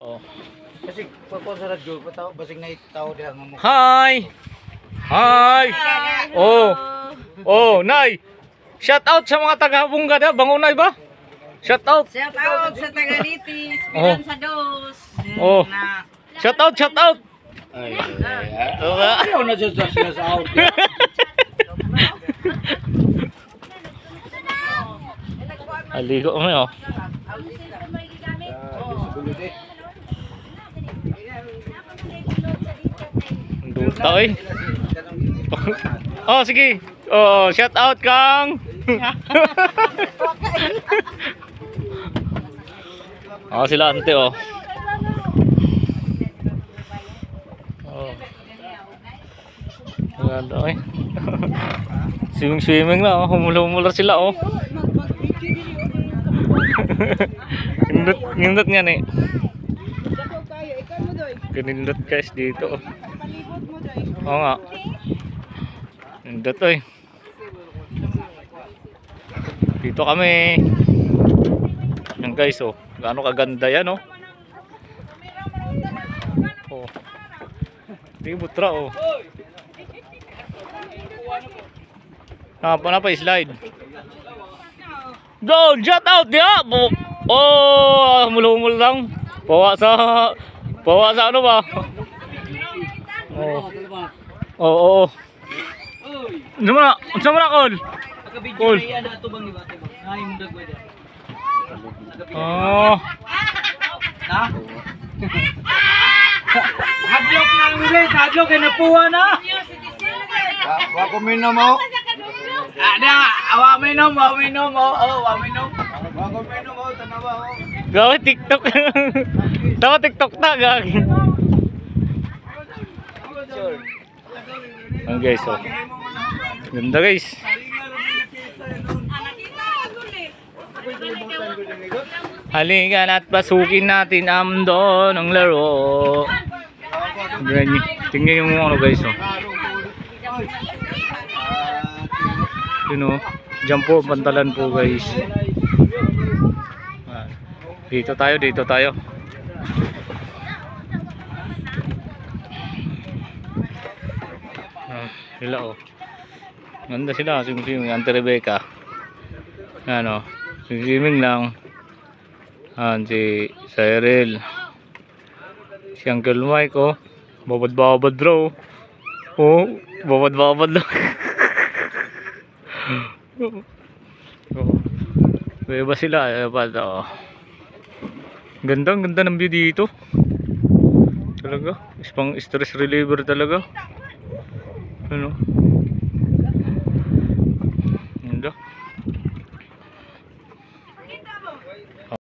Oh. Kasi pagkon sa radyo, pataw basig na tao diha nga mo. Hi. Hi. Oh. Oh, Nay. Shout out sa mga taga-Bunga da, Bangunay ba? Shout out. Shout out sa Tagalitis, Oh. Bilan sa Dos. Oh. Na, Shout out, shout out. Ay. Ayaw na sa sila sa out. Aligo mo oh. Duta oy. Oh, sige. Oh, shout out Kang. Oh, sila ante oh. Oh. Ayan oy. Swimming na oh, humula-humula sila oh. Nindot nga ni. Nindot guys dito. Oo nga. Nindot oy. Dito kami. Yan guys oh. Gaano kaganda yan oh. Oh. Di butra oh. Napa slide. Go, shout out dia. Oh, humul-humul lang. Bawa sa ano ba? Oh. Oo. Nama kol. Kol. Oh. Na? Hadlok na ang ulit, hadlok kay napuha na. Wa ko minom mo. Ada, awa minom, oh, wa minom. Wa ko minom mo, tanawa mo. Gawa TikTok. Tawa TikTok na gag. Ang guys oh. Ganda guys. Halika at pasukin natin doon ang laro. Tingnan yung ano guys oh. Yun oh. Diyan po pantalan po guys. Dito tayo. Sila oh. Ganda sila, swimming Auntie Rebecca. Ano, swimming lang. Si Cyril. Si Uncle Mike oh. Babad bro. Oh, babad lang. Oh. Beba sila, oh. Ganda ng view dito. Talaga, pang stress reliever talaga. Ano?